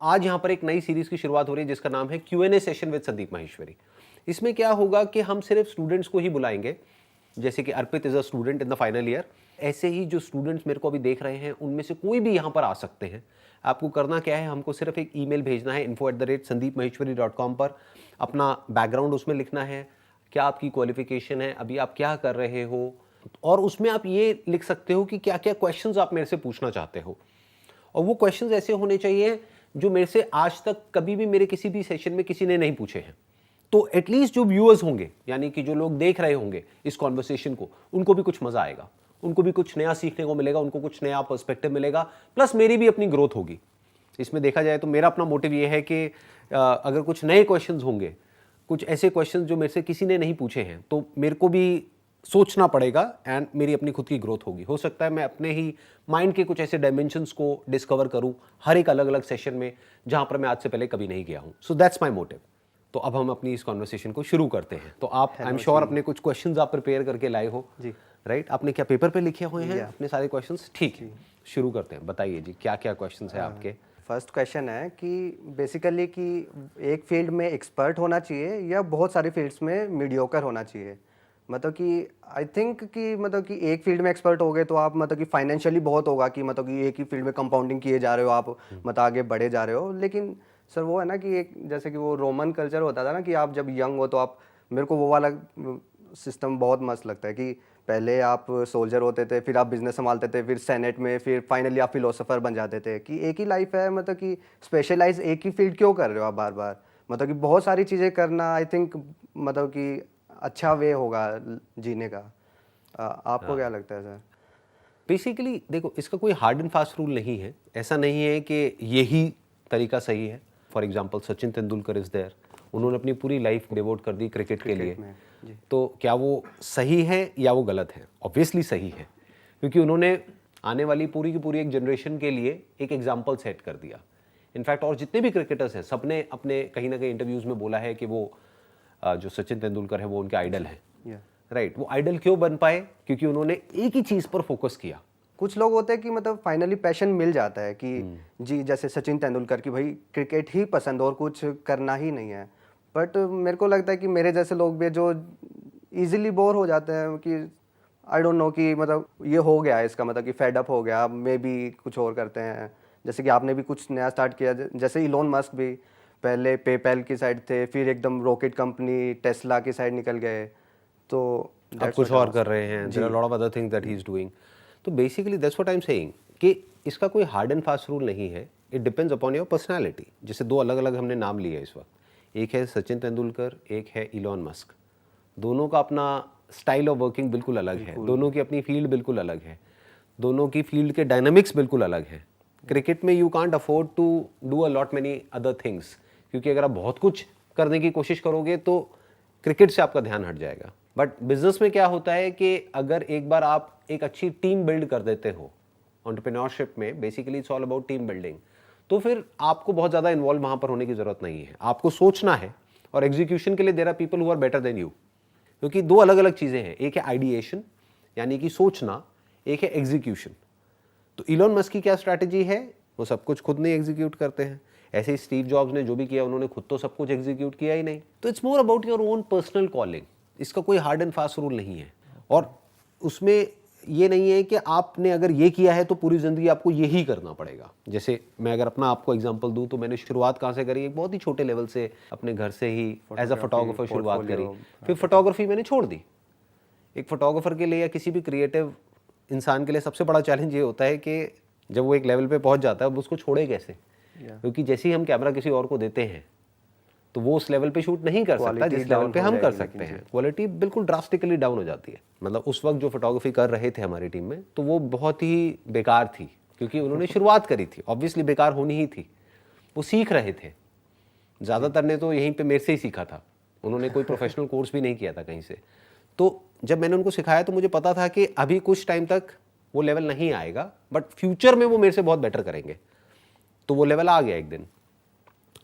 आज यहाँ पर एक नई सीरीज की शुरुआत हो रही है जिसका नाम है Q&A session with Sandeep Maheshwari. इसमें क्या होगा कि हम सिर्फ स्टूडेंट्स को ही बुलाएंगे, जैसे कि Arpit is a student in the final year. ऐसे ही जो स्टूडेंट्स मेरे को अभी देख रहे हैं उनमें से कोई भी यहाँ पर आ सकते हैं। आपको करना क्या है, हमको सिर्फ एक ईमेल भेजना है info@sandeepmaheshwari.com पर। अपना बैकग्राउंड उसमें लिखना है, क्या आपकी क्वालिफिकेशन है, अभी आप क्या कर रहे हो, और उसमें आप ये लिख सकते हो कि क्या क्या क्वेश्चंस आप मेरे से पूछना चाहते हो। और वो क्वेश्चंस ऐसे होने चाहिए जो मेरे से आज तक कभी भी मेरे किसी भी सेशन में किसी ने नहीं पूछे हैं। तो एटलीस्ट जो व्यूअर्स होंगे, यानी कि जो लोग देख रहे होंगे इस कॉन्वर्सेशन को, उनको भी कुछ मजा आएगा, उनको भी कुछ नया सीखने को मिलेगा, उनको कुछ नया पर्सपेक्टिव मिलेगा, प्लस मेरी भी अपनी ग्रोथ होगी। इसमें देखा जाए तो मेरा अपना मोटिव ये है कि अगर कुछ नए क्वेश्चंस होंगे, कुछ ऐसे क्वेश्चंस जो मेरे से किसी ने नहीं पूछे हैं, तो मेरे को भी सोचना पड़ेगा एंड मेरी अपनी खुद की ग्रोथ होगी। हो सकता है मैं अपने ही माइंड के कुछ ऐसे डायमेंशंस को डिस्कवर करूं हर एक अलग अलग सेशन में जहां पर मैं आज से पहले कभी नहीं गया हूं। So that's my motive. तो अब हम अपनी इस कॉन्वर्सेशन को शुरू करते हैं। तो आप, आई एम श्योर, अपने कुछ क्वेश्चंस आप प्रिपेयर करके लाए हो जी, राइट? आपने क्या पेपर पे लिखे हुए हैं अपने सारे क्वेश्चंस? ठीक है, शुरू करते हैं। बताइए जी, क्या क्या क्वेश्चंस है आपके? फर्स्ट क्वेश्चन है कि बेसिकली कि एक फील्ड में एक्सपर्ट होना चाहिए या बहुत सारी फील्ड्स में मीडियोकर होना चाहिए। मतलब कि आई थिंक कि मतलब कि एक फील्ड में एक्सपर्ट हो गए तो आप मतलब कि फाइनेंशियली बहुत होगा कि मतलब कि एक ही फील्ड में कंपाउंडिंग किए जा रहे हो आप, मतलब आगे बढ़े जा रहे हो। लेकिन सर वो है ना कि एक जैसे कि वो रोमन कल्चर होता था ना कि आप जब यंग हो तो आप, मेरे को वो वाला सिस्टम बहुत मस्त लगता है कि पहले आप सोल्जर होते थे, फिर आप बिजनेस संभालते थे, फिर सेनेट में, फिर फाइनली आप फिलोसोफर बन जाते थे। कि एक ही लाइफ है, मतलब कि स्पेशलाइज एक ही फील्ड क्यों कर रहे हो आप बार बार? मतलब कि बहुत सारी चीज़ें करना आई थिंक मतलब कि अच्छा वे होगा जीने का। आपको क्या लगता है सर? बेसिकली देखो, इसका कोई हार्ड एंड फास्ट रूल नहीं है। ऐसा नहीं है कि यही तरीका सही है। For example Sachin Tendulkar is there, उन्होंने अपनी पूरी लाइफ डिवोट कर दी क्रिकेट के लिए। तो क्या वो सही है या वो गलत है? ऑब्वियसली सही है, क्योंकि उन्होंने आने वाली पूरी की पूरी एक जनरेशन के लिए एक एग्जाम्पल सेट कर दिया। इनफैक्ट और जितने भी क्रिकेटर्स हैं, सबने अपने कहीं ना कहीं इंटरव्यूज में बोला है कि वो जो सचिन तेंदुलकर है वो उनके आइडल है, राइट? वो आइडल क्यों बन पाए? क्योंकि उन्होंने एक ही चीज पर फोकस किया। कुछ लोग होते हैं कि मतलब फाइनली पैशन मिल जाता है कि जी, जैसे सचिन तेंदुलकर की भाई क्रिकेट ही पसंद और कुछ करना ही नहीं है। बट मेरे को लगता है कि मेरे जैसे लोग भी जो इजीली बोर हो जाते हैं कि आई डोंट नो कि मतलब ये हो गया है, इसका मतलब कि फेड अप हो गया, मे भी कुछ और करते हैं। जैसे कि आपने भी कुछ नया स्टार्ट किया, जैसे इलोन मस्क भी पहले पेपैल की साइड थे, फिर एकदम रॉकेट कंपनी टेस्ला की साइड निकल गए, तो अब कुछ और कर रहे हैं। There are lot of other things that he is doing. तो basically that's what I am saying कि इसका कोई हार्ड एंड फास्ट रूल नहीं है। It depends upon your personality. जैसे दो अलग अलग हमने नाम लिए इस वक्त, एक है सचिन तेंदुलकर, एक है इलॉन मस्क। दोनों का अपना स्टाइल ऑफ वर्किंग बिल्कुल अलग है, दोनों की अपनी फील्ड बिल्कुल अलग है, दोनों की फील्ड के डायनामिक्स बिल्कुल अलग है। क्रिकेट में you can't afford to do a lot many other things, क्योंकि अगर आप बहुत कुछ करने की कोशिश करोगे तो क्रिकेट से आपका ध्यान हट जाएगा। बट बिजनेस में क्या होता है कि अगर एक बार आप एक अच्छी टीम बिल्ड कर देते हो, एंटरप्रेन्योरशिप में basically it's all about team building, तो फिर आपको बहुत ज़्यादा इन्वॉल्व वहाँ पर होने की ज़रूरत नहीं है। आपको सोचना है, और एग्जीक्यूशन के लिए there are people who are better than you. क्योंकि दो अलग अलग चीज़ें हैं, एक है आइडिएशन यानी कि सोचना, एक है एग्जीक्यूशन। तो इलॉन मस्क की क्या स्ट्रैटेजी है? वो सब कुछ खुद नहीं एग्जीक्यूट करते हैं। ऐसे ही स्टीव जॉब्स ने जो भी किया, उन्होंने खुद तो सब कुछ एग्जीक्यूट किया ही नहीं। तो it's more about your own personal calling. इसका कोई हार्ड एंड फास्ट रूल नहीं है, और उसमें ये नहीं है कि आपने अगर ये किया है तो पूरी जिंदगी आपको यही करना पड़ेगा। जैसे मैं अगर अपना आपको एग्जांपल दूं तो मैंने शुरुआत कहाँ से करी? एक बहुत ही छोटे लेवल से, अपने घर से ही एज अ फोटोग्राफर शुरुआत करी। फिर फोटोग्राफी मैंने छोड़ दी। एक फोटोग्राफर के लिए या किसी भी क्रिएटिव इंसान के लिए सबसे बड़ा चैलेंज ये होता है कि जब वो एक लेवल पे पहुंच जाता है, अब उसको छोड़े कैसे? क्योंकि जैसे ही हम कैमरा किसी और को देते हैं तो वो उस लेवल पे शूट नहीं कर सकता जिस लेवल पे हम कर सकते हैं। क्वालिटी बिल्कुल ड्रास्टिकली डाउन हो जाती है। मतलब उस वक्त जो फोटोग्राफी कर रहे थे हमारी टीम में, तो वो बहुत ही बेकार थी, क्योंकि उन्होंने शुरुआत करी थी। ऑब्वियसली बेकार होनी ही थी, वो सीख रहे थे। ज़्यादातर ने तो यहीं पे मेरे से ही सीखा था, उन्होंने कोई प्रोफेशनल कोर्स भी नहीं किया था कहीं से। तो जब मैंने उनको सिखाया तो मुझे पता था कि अभी कुछ टाइम तक वो लेवल नहीं आएगा, बट फ्यूचर में वो मेरे से बहुत बेटर करेंगे। तो वो लेवल आ गया एक दिन।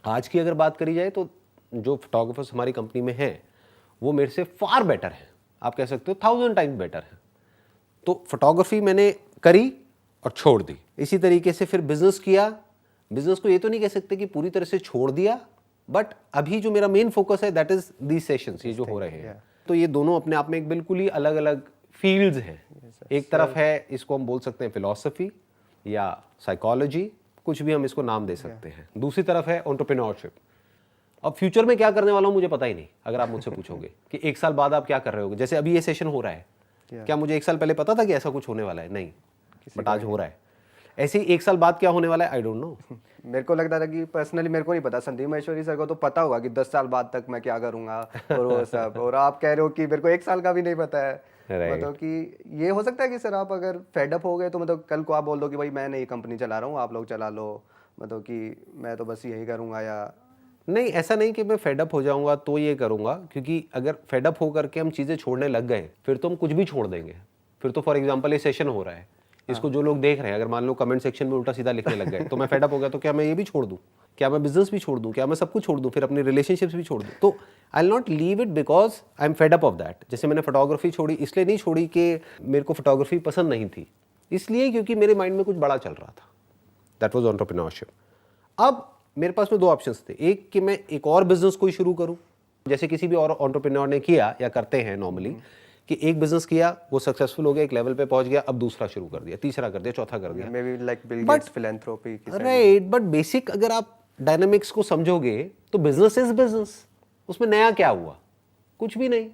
आज की अगर बात करी जाए तो जो फोटोग्राफर्स हमारी कंपनी में हैं वो मेरे से फार बेटर हैं। आप कह सकते हो 1000 टाइम्स बेटर है। तो फोटोग्राफी मैंने करी और छोड़ दी। इसी तरीके से फिर बिजनेस किया, बिजनेस को ये तो नहीं कह सकते कि पूरी तरह से छोड़ दिया, बट अभी जो मेरा मेन फोकस है दैट इज दीज सेशंस, ये जो हो रहे हैं। तो ये दोनों अपने आप में एक बिल्कुल ही अलग अलग फील्ड्स हैं। एक तरफ है, इसको हम बोल सकते हैं फिलॉसफी या साइकोलॉजी, कुछ भी हम इसको नाम दे सकते हैं। दूसरी तरफ है एंटरप्रेन्योरशिप। अब फ्यूचर में क्या करने वाला हूँ मुझे पता ही नहीं। अगर आप मुझसे पूछोगे कि 1 साल बाद आप क्या कर रहे होगे, जैसे अभी ये सेशन हो रहा है, क्या मुझे 1 साल पहले पता था कि ऐसा कुछ होने वाला है? नहीं, बट आज हो रहा है। ऐसे ही 1 साल बाद क्या होने वाला है, आई डोंट नो। मेरे को लगता था कि पर्सनली मेरे को नहीं पता, संदीप महेश्वरी सर को तो पता होगा कि 10 साल बाद तक मैं क्या करूंगा और वो सब, और आप कह रहे हो कि मेरे को 1 साल का भी नहीं पता है। मतलब कि ये हो सकता है कि सर आप अगर फेडअप हो गए तो मतलब कल को आप बोल दो कि भाई मैं नई कंपनी चला रहा हूँ, आप लोग चला लो, मतलब कि मैं तो बस यही करूँगा, या नहीं, ऐसा नहीं कि मैं फेडअप हो जाऊंगा तो ये करूंगा, क्योंकि अगर फेडअप होकर के हम चीज़ें छोड़ने लग गए फिर तो हम कुछ भी छोड़ देंगे। फिर तो फॉर एग्जांपल ये सेशन हो रहा है, इसको जो लोग देख रहे हैं, अगर मान लो कमेंट सेक्शन में उल्टा सीधा लिखने लग गए तो मैं फेडअप हो गया, तो क्या मैं ये भी छोड़ दूं? क्या मैं बिजनेस भी छोड़ दूं? क्या मैं सब कुछ छोड़ दूं? फिर अपनी रिलेशनशिप्स भी छोड़ दूं? तो I will not leave it because I am fed up of that. जैसे मैंने फोटोग्राफी छोड़ी, इसलिए नहीं छोड़ी कि मेरे को फोटोग्राफी पसंद नहीं थी, इसलिए क्योंकि मेरे माइंड में कुछ बड़ा चल रहा था। That was entrepreneurship. अब मेरे पास में 2 ऑप्शंस थे, एक कि मैं एक और बिजनेस कोई शुरू करूं, जैसे किसी भी और एंटरप्रेन्योर ने किया या करते हैं नॉर्मली, कि एक बिजनेस किया, वो सक्सेसफुल हो गया, एक लेवल पे पहुंच गया, अब दूसरा शुरू कर दिया, तीसरा कर दिया, चौथा कर दिया। May be like Bill Gates philanthropy की साइड। राइट, बट बेसिक अगर आप डायनामिक्स को समझोगे तो बिजनेस इज बिजनेस। उसमें नया क्या हुआ? कुछ भी नहीं,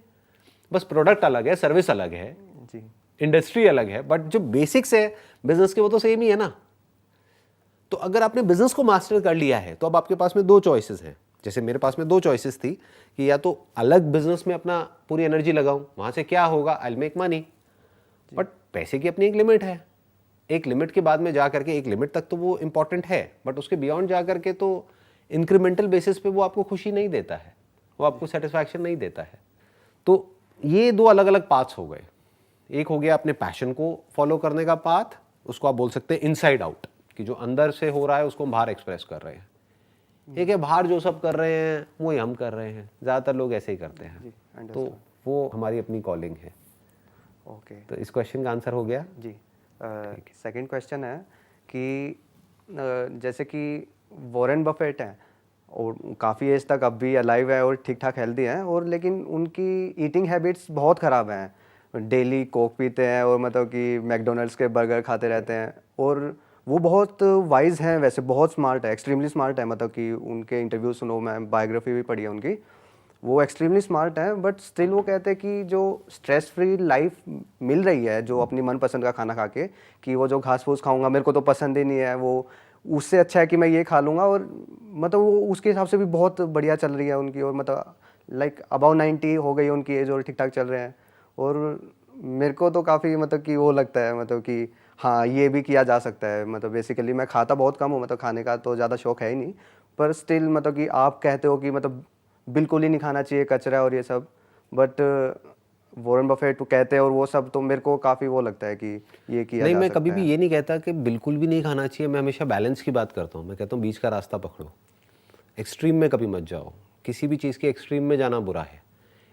बस प्रोडक्ट अलग है, सर्विस अलग है जी, इंडस्ट्री अलग है, बट जो बेसिक्स है बिजनेस के वो तो सेम ही है ना। तो अगर आपने बिजनेस को मास्टर कर लिया है तो अब आपके पास में 2 चॉइसेस हैं। जैसे मेरे पास में 2 चॉइसेस थी कि या तो अलग बिजनेस में अपना पूरी एनर्जी लगाऊं, वहां से क्या होगा, I will make money, but पैसे की अपनी एक लिमिट है। एक लिमिट के बाद में जा करके, एक लिमिट तक तो वो इंपॉर्टेंट है, बट उसके बियॉन्ड जा करके तो इंक्रीमेंटल बेसिस पे वो आपको खुशी नहीं देता है, वो आपको सेटिस्फैक्शन नहीं देता है। तो ये 2 अलग अलग पाथ्स हो गए। एक हो गया अपने पैशन को फॉलो करने का पाथ, उसको आप बोल सकते हैं इनसाइड आउट, कि जो अंदर से हो रहा है उसको हम बाहर एक्सप्रेस कर रहे हैं। एक है बाहर जो सब कर रहे हैं वही हम कर रहे हैं, ज़्यादातर लोग ऐसे ही करते हैं। तो वो हमारी अपनी कॉलिंग है। ओके, तो इस क्वेश्चन का आंसर हो गया जी। सेकंड क्वेश्चन है कि जैसे कि वॉरेन बफेट हैं और काफ़ी एज तक अब भी अलाइव है और ठीक ठाक हेल्दी हैं, और लेकिन उनकी ईटिंग हैबिट्स बहुत ख़राब हैं। डेली कोक पीते हैं और मतलब कि मैकडोनल्ड्स के बर्गर खाते रहते हैं, और वो बहुत वाइज हैं, वैसे बहुत स्मार्ट है, एक्सट्रीमली स्मार्ट है। मतलब कि उनके इंटरव्यू सुनो, मैं बायोग्राफी भी पढ़ी है उनकी, वो एक्सट्रीमली स्मार्ट हैं, बट स्टिल वो कहते हैं कि जो स्ट्रेस फ्री लाइफ मिल रही है, जो अपनी मनपसंद का खाना खा के, कि वो जो घास फूस खाऊंगा मेरे को तो पसंद ही नहीं है, वो उससे अच्छा है कि मैं ये खा लूँगा, और मतलब वो उसके हिसाब से भी बहुत बढ़िया चल रही है उनकी, और मतलब लाइक अबाउ 90 हो गई उनकी एज और ठीक ठाक चल रहे हैं। और मेरे को तो काफ़ी मतलब कि वो लगता है, मतलब कि हाँ ये भी किया जा सकता है। मतलब बेसिकली मैं खाता बहुत कम हूँ, मतलब खाने का तो ज़्यादा शौक है ही नहीं, पर स्टिल मतलब कि आप कहते हो कि मतलब बिल्कुल ही नहीं खाना चाहिए, कचरा और ये सब, बट वॉरेन बफेट कहते हैं और वो सब, तो मेरे को काफ़ी वो लगता है कि ये किया नहीं, जा मैं सकता कभी है। भी ये नहीं कहता कि बिल्कुल भी नहीं खाना चाहिए। मैं हमेशा बैलेंस की बात करता हूँ। मैं कहता हूँ बीच का रास्ता पकड़ो, एक्सट्रीम में कभी मत जाओ। किसी भी चीज़ के एक्सट्रीम में जाना बुरा है।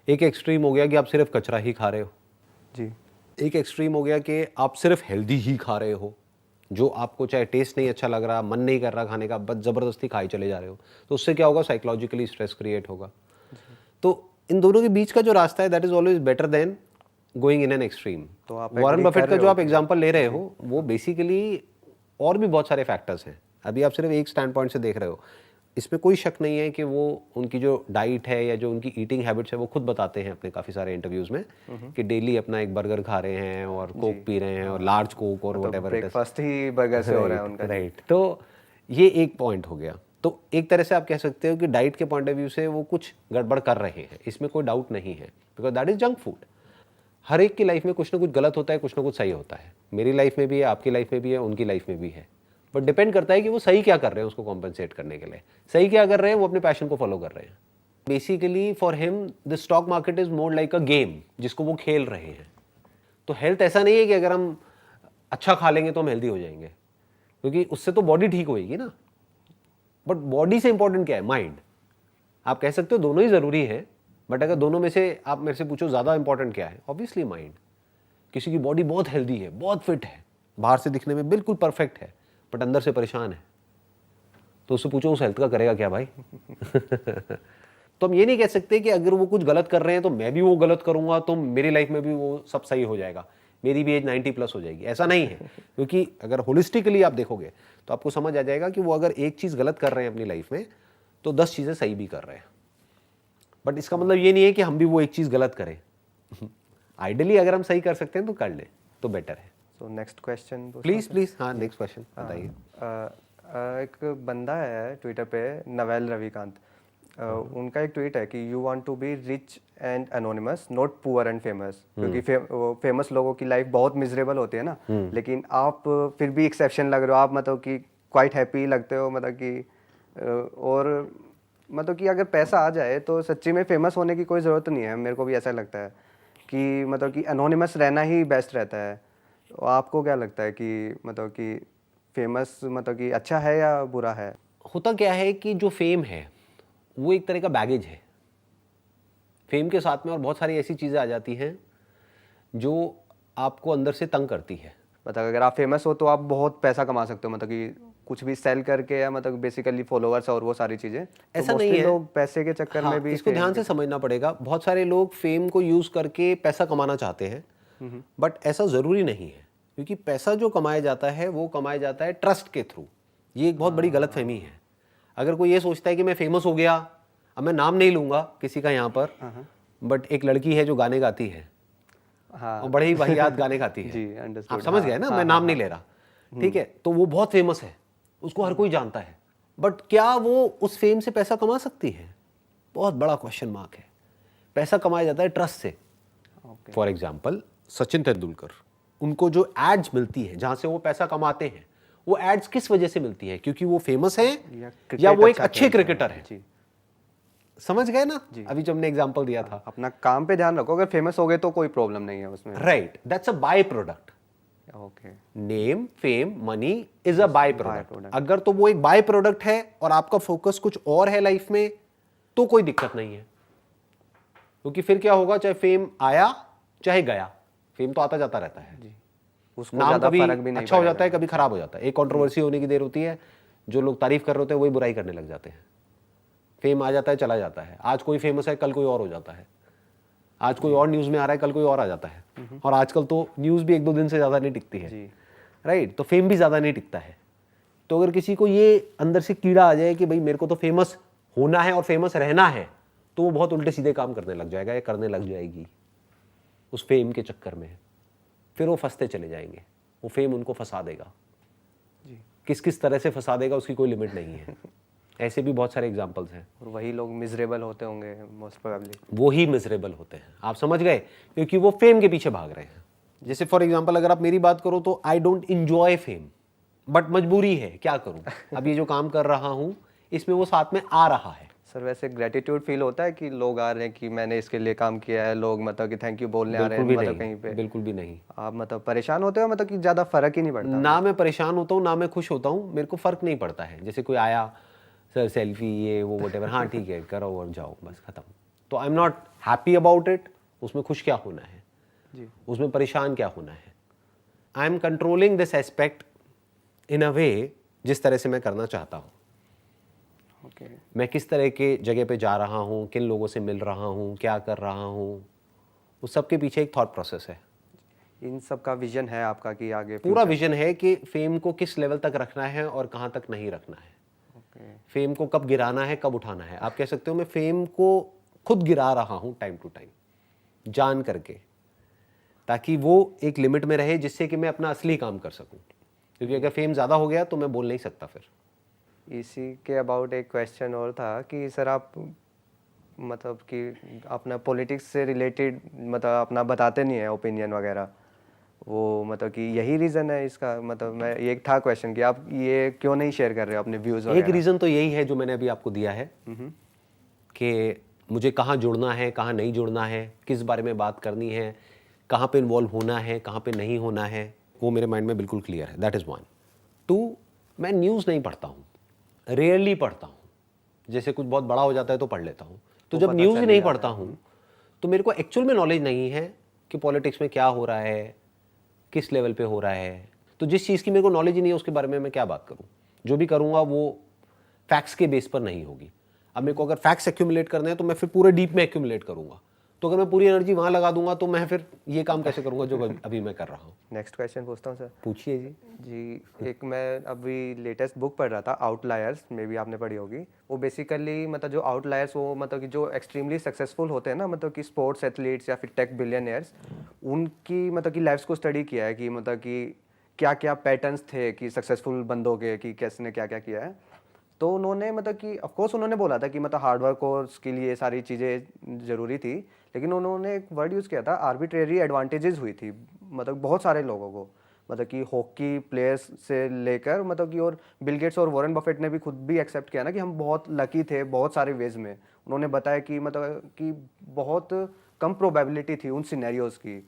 एक एक्सट्रीम हो गया कि आप सिर्फ कचरा ही खा रहे हो, जी, एक एक्सट्रीम हो गया कि आप सिर्फ हेल्दी ही खा रहे हो, जो आपको चाहे टेस्ट नहीं अच्छा लग रहा, मन नहीं कर रहा खाने का, बस ज़बरदस्ती खाई चले जा रहे हो। तो उससे क्या होगा, साइकोलॉजिकली स्ट्रेस क्रिएट होगा। तो इन दोनों के बीच का जो रास्ता है that is always better than going in an extreme. तो आप वॉरेन agree बफेट कर का रहे जो हो आप कि- एग्जांपल ले रहे हो वो बेसिकली और भी बहुत सारे फैक्टर्स हैं। अभी आप सिर्फ एक स्टैंड पॉइंट से देख रहे हो। इसमें कोई शक नहीं है कि वो उनकी जो डाइट है या जो उनकी ईटिंग हैबिट्स है वो खुद बताते हैं अपने काफ़ी सारे इंटरव्यूज़ में कि डेली अपना एक बर्गर खा रहे हैं और कोक पी रहे हैं और लार्ज कोक और मतलब whatever it is. Breakfast he burger से हो रहा है उनका। राइट, तो ये एक पॉइंट हो गया। तो एक तरह से आप कह सकते हो कि डाइट के पॉइंट ऑफ व्यू से वो कुछ गड़बड़ कर रहे हैं, इसमें कोई डाउट नहीं है, because that is junk food. हर एक की लाइफ में कुछ ना कुछ गलत होता है, कुछ ना कुछ सही होता है। मेरी लाइफ में भी है, आपकी लाइफ में भी है, उनकी लाइफ में भी है, बट डिपेंड करता है कि वो सही क्या कर रहे हैं उसको कॉम्पनसेट करने के लिए। सही क्या कर रहे हैं, वो अपने पैशन को फॉलो कर रहे हैं। Basically for him the stock market is more like a game जिसको वो खेल रहे हैं। तो हेल्थ ऐसा नहीं है कि अगर हम अच्छा खा लेंगे तो हम हेल्दी हो जाएंगे, क्योंकि उससे तो बॉडी ठीक होएगी ना। बट बॉडी से इंपॉर्टेंट क्या है, माइंड। आप कह सकते हो दोनों ही जरूरी है, बट अगर दोनों में से आप मेरे से पूछो ज्यादा इंपॉर्टेंट क्या है, ऑब्वियसली माइंड। किसी की बॉडी बहुत हेल्दी है, बहुत फिट है, बाहर से दिखने में बिल्कुल परफेक्ट है, बट अंदर से परेशान है, तो उससे पूछो उस हेल्थ का करेगा क्या भाई। तो हम ये नहीं कह सकते कि अगर वो कुछ गलत कर रहे हैं तो मैं भी वो गलत करूंगा तो मेरी लाइफ में भी वो सब सही हो जाएगा, मेरी भी एज 90+ हो जाएगी, ऐसा नहीं है। क्योंकि अगर होलिस्टिकली आप देखोगे तो आपको समझ आ जाएगा कि वो अगर एक चीज़ गलत कर रहे हैं अपनी लाइफ में तो 10 चीज़ें सही भी कर रहे हैं। बट इसका मतलब ये नहीं है कि हम भी वो एक चीज़ गलत करें। आइडियली अगर हम सही कर सकते हैं तो कर लें तो बेटर है। सो नेक्स्ट क्वेश्चन प्लीज हाँ नेक्स्ट क्वेश्चन बताइए। एक बंदा है ट्विटर पे, नवेल रविकांत, उनका एक ट्वीट है कि you want to be rich and anonymous, not poor and famous. क्योंकि फेमस लोगों की लाइफ बहुत मिजरेबल होती है ना, लेकिन आप फिर भी एक्सेप्शन लग रहे हो, आप मतलब कि क्वाइट हैप्पी लगते हो, मतलब कि और मतलब कि अगर पैसा आ जाए तो सच्ची में फेमस होने की कोई ज़रूरत नहीं है। मेरे को भी ऐसा लगता है कि मतलब कि एनोनिमस रहना ही बेस्ट रहता है। तो आपको क्या लगता है कि मतलब कि फेमस मतलब कि अच्छा है या बुरा है? होता क्या है कि जो फेम है वो एक तरह का बैगेज है। फेम के साथ में और बहुत सारी ऐसी चीज़ें आ जाती हैं जो आपको अंदर से तंग करती है। मतलब अगर आप फेमस हो तो आप बहुत पैसा कमा सकते हो, मतलब कि कुछ भी सेल करके, या मतलब बेसिकली फॉलोअर्स और वो सारी चीज़ें। ऐसा तो नहीं है, लोग पैसे के चक्कर हाँ, में भी इसको ध्यान से समझना पड़ेगा। बहुत सारे लोग फेम को यूज़ करके पैसा कमाना चाहते हैं, बट ऐसा ज़रूरी नहीं है। क्योंकि पैसा जो कमाया जाता है वो कमाया जाता है ट्रस्ट के थ्रू। ये एक बहुत बड़ी गलतफहमी है। अगर कोई ये सोचता है कि मैं फेमस हो गया, अब मैं नाम नहीं लूँगा किसी का यहाँ पर, बट एक लड़की है जो गाने गाती है, हाँ और बड़े ही वाहियात गाने गाती है। जी, आप अंडरस्टूड। समझ गए ना, मैं नाम नहीं ले रहा, ठीक है। तो वो बहुत फेमस है, उसको हर कोई जानता है, बट क्या वो उस फेम से पैसा कमा सकती है? बहुत बड़ा क्वेश्चन मार्क है। पैसा कमाया जाता है ट्रस्ट से। फॉर एग्जाम्पल सचिन तेंदुलकर, उनको जो एड्स मिलती है जहां से वो पैसा कमाते हैं, वो एड्स किस वजह से मिलती है? क्योंकि वो फेमस है या वो एक अच्छे क्रिकेटर है। जी, समझ गए ना अभी जो हमने एग्जांपल दिया था। अपना काम पे ध्यान रखो, अगर फेमस हो गए तो कोई प्रॉब्लम नहीं है उसमें। Right, that's a by product. Okay, name, fame, money is a by product. अगर तो वो एक बाय प्रोडक्ट है और आपका फोकस कुछ और है लाइफ में, तो कोई दिक्कत नहीं है। क्योंकि फिर क्या होगा, चाहे फेम आया चाहे गया, फेम तो आता जाता रहता है जी, उसको नाम ज़्यादा कभी फर्क भी नहीं अच्छा हो पड़ेगा। जाता है, कभी खराब हो जाता है। एक कंट्रोवर्सी होने की देर होती है, जो लोग तारीफ कर रहे होते हैं वही बुराई करने लग जाते हैं। फेम आ जाता है, चला जाता है। आज कोई फेमस है, कल कोई और हो जाता है। आज कोई और न्यूज़ में आ रहा है, कल कोई और आ जाता है। और आजकल तो न्यूज़ भी 1-2 दिन से ज़्यादा नहीं टिकती है, राइट। तो फेम भी ज़्यादा नहीं टिकता है। तो अगर किसी को ये अंदर से कीड़ा आ जाए कि भाई मेरे को तो फेमस होना है और फेमस रहना है, तो वो बहुत उल्टे सीधे काम करने लग जाएगा या करने लग जाएगी उस फेम के चक्कर में। फिर वो फंसते चले जाएंगे, वो फेम उनको फंसा देगा। किस किस तरह से फंसा देगा उसकी कोई लिमिट नहीं है। ऐसे भी बहुत सारे एग्जांपल्स हैं। और वही लोग मिजरेबल होते होंगे मोस्ट प्रोबेबली। वो ही मिजरेबल होते हैं, आप समझ गए, क्योंकि वो फेम के पीछे भाग रहे हैं। जैसे फॉर एग्जांपल अगर आप मेरी बात करो तो I don't enjoy fame, but मजबूरी है, क्या करूं। अब ये जो काम कर रहा हूं इसमें वो साथ में आ रहा है। सर वैसे ग्रेटिट्यूड फील होता है कि लोग आ रहे हैं कि मैंने इसके लिए काम किया है, लोग मतलब कि थैंक यू बोलने आ रहे हैं, मतलब कहीं पे बिल्कुल भी नहीं। आप मतलब परेशान होते हो, मतलब कि ज़्यादा फर्क ही नहीं पड़ता? ना मैं परेशान होता हूँ ना मैं खुश होता हूँ, मेरे को फर्क नहीं पड़ता है। जैसे कोई आया, सर सेल्फी ये वो वटेवर, हाँ ठीक है करो और जाओ, बस खत्म। तो I am not happy about it. उसमें खुश क्या होना है जी, उसमें परेशान क्या होना है। I am controlling this aspect in a way जिस तरह से मैं करना चाहता हूँ। ओके। मैं किस तरह के जगह पे जा रहा हूँ, किन लोगों से मिल रहा हूँ, क्या कर रहा हूँ, उस सब के पीछे एक थॉट प्रोसेस है। इन सब का विजन है आपका कि आगे पूरा विजन है कि फेम को किस लेवल तक रखना है और कहाँ तक नहीं रखना है। ओके, फेम को कब गिराना है, कब उठाना है। आप कह सकते हो मैं फेम को खुद गिरा रहा हूँ टाइम टू टाइम, जान करके, ताकि वो एक लिमिट में रहे जिससे कि मैं अपना असली काम कर सकूं। क्योंकि अगर फेम ज़्यादा हो गया तो मैं बोल नहीं सकता फिर। इसी के अबाउट एक क्वेश्चन और था कि सर आप मतलब कि अपना पॉलिटिक्स से रिलेटेड मतलब अपना बताते नहीं है ओपिनियन वगैरह, वो मतलब कि यही रीज़न है इसका? मतलब मैं ये था क्वेश्चन कि आप ये क्यों नहीं शेयर कर रहे हो अपने व्यूज़ एक वगैरह? रीज़न तो यही है जो मैंने अभी आपको दिया है कि मुझे कहाँ जुड़ना है, कहाँ नहीं जुड़ना है, किस बारे में बात करनी है, कहाँ पे इन्वॉल्व होना है, कहाँ पे नहीं होना है, वो मेरे माइंड में बिल्कुल क्लियर है। That is 1। 2, मैं न्यूज़ नहीं पढ़ता हूँ, रेयरली पढ़ता हूँ। जैसे कुछ बहुत बड़ा हो जाता है तो पढ़ लेता हूँ। तो जब न्यूज़ ही नहीं पढ़ता हूँ तो मेरे को एक्चुअल में नॉलेज नहीं है कि पॉलिटिक्स में क्या हो रहा है, किस लेवल पे हो रहा है। तो जिस चीज़ की मेरे को नॉलेज ही नहीं है उसके बारे में मैं क्या बात करूँ। जो भी करूँगा वो फैक्ट्स के बेस पर नहीं होगी। अब मेरे को अगर फैक्ट्स एक्यूमुलेट करने हैं तो मैं फिर पूरे डीप में एक्यूमुलेट करूंगा, तो अगर मैं पूरी एनर्जी वहां लगा दूंगा तो मैं फिर ये काम कैसे करूंगा जो अभी मैं कर रहा हूँ। नेक्स्ट क्वेश्चन पूछता हूँ सर। पूछिए जी। जी, एक मैं अभी लेटेस्ट बुक पढ़ रहा था, आउटलायर्स, मे बी आपने पढ़ी होगी। वो बेसिकली मतलब जो आउटलायर्स, वो मतलब कि जो एक्सट्रीमली सक्सेसफुल होते हैं ना, मतलब कि स्पोर्ट्स एथलीट्स या फिर टेक बिलियनियर्स, उनकी मतलब कि लाइफ्स को स्टडी किया है कि मतलब कि क्या क्या पैटर्न्स थे कि सक्सेसफुल बंदों के, कि कैसे ने क्या क्या किया है। तो उन्होंने मतलब कि ऑफ कोर्स उन्होंने बोला था कि मतलब हार्डवर्क और स्किल ये सारी चीज़ें ज़रूरी थी, लेकिन उन्होंने एक वर्ड यूज़ किया था, आर्बिट्रेरी एडवांटेजेस हुई थी मतलब बहुत सारे लोगों को। मतलब कि हॉकी प्लेयर्स से लेकर मतलब कि, और बिल गेट्स और वॉरेन बफेट ने भी खुद भी एक्सेप्ट किया ना कि हम बहुत लकी थे बहुत सारे वेज में। उन्होंने बताया कि मतलब कि बहुत कम प्रोबेबिलिटी थी उन सिनेरियोज की।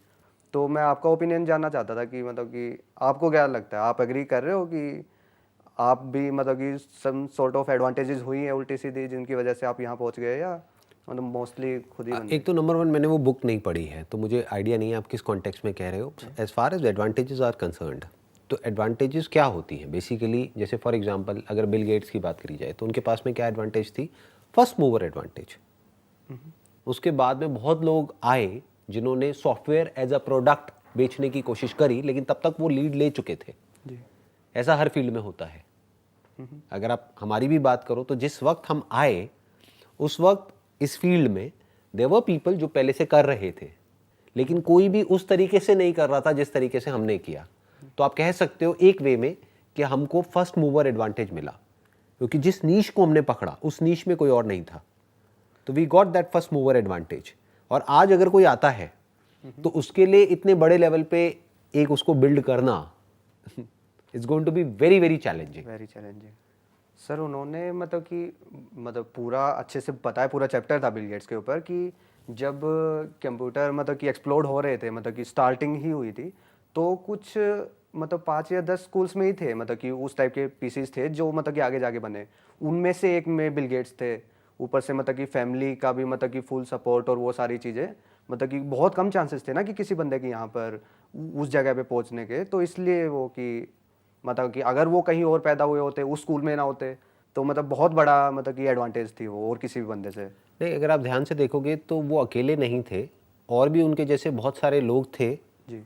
तो मैं आपका ओपिनियन जानना चाहता था कि मतलब कि आपको क्या लगता है, आप एग्री कर रहे हो कि आप भी मतलब कि सम सॉर्ट ऑफ एडवांटेजेस हुई हैं उल्टी सीधी जिनकी वजह से आप यहाँ पहुँच गए, या मतलब मोस्टली खुद ही बन एक तो नंबर वन, मैंने वो बुक नहीं पढ़ी है तो मुझे आइडिया नहीं है आप किस कॉन्टेक्स्ट में कह रहे हो। As far as advantages are concerned, तो एडवांटेजेस क्या होती हैं बेसिकली, जैसे फॉर एग्जांपल अगर बिल गेट्स की बात करी जाए तो उनके पास में क्या एडवांटेज थी, फर्स्ट मूवर एडवांटेज। उसके बाद में बहुत लोग आए जिन्होंने सॉफ्टवेयर एज अ प्रोडक्ट बेचने की कोशिश करी, लेकिन तब तक वो लीड ले चुके थे। ऐसा हर फील्ड में होता है। अगर आप हमारी भी बात करो तो जिस वक्त हम आए उस वक्त इस फील्ड में देयर वर पीपल जो पहले से कर रहे थे, लेकिन कोई भी उस तरीके से नहीं कर रहा था जिस तरीके से हमने किया। तो आप कह सकते हो एक वे में कि हमको फर्स्ट मूवर एडवांटेज मिला, क्योंकि जिस नीश को हमने पकड़ा उस नीश में कोई और नहीं था, तो we got that first mover advantage. और आज अगर कोई आता है तो उसके लिए इतने बड़े लेवल पे एक उसको बिल्ड करना it's going to be very very challenging. Very challenging. Sir उन्होंने मतलब कि मतलब पूरा अच्छे से बताया, पूरा चैप्टर था बिल गेट्स के ऊपर कि जब कंप्यूटर मतलब कि एक्सप्लोड हो रहे थे, मतलब कि स्टार्टिंग ही हुई थी, तो कुछ मतलब 5 या 10 स्कूल्स में ही थे मतलब कि उस टाइप के पीसीज थे जो मतलब कि आगे जाके बने। उनमें से एक में बिल गेट्स थे। ऊपर से मतलब कि फैमिली का भी मतलब कि फुल सपोर्ट और वो सारी चीज़ें, मतलब कि बहुत कम चांसेस थे ना कि किसी बंदे के यहाँ पर उस जगह पे पहुँचने के। तो इसलिए वो कि मतलब कि अगर वो कहीं और पैदा हुए होते, उस स्कूल में ना होते, तो मतलब बहुत बड़ा मतलब कि एडवांटेज थी वो और किसी भी बंदे से। नहीं, अगर आप ध्यान से देखोगे तो वो अकेले नहीं थे, और भी उनके जैसे बहुत सारे लोग थे जी,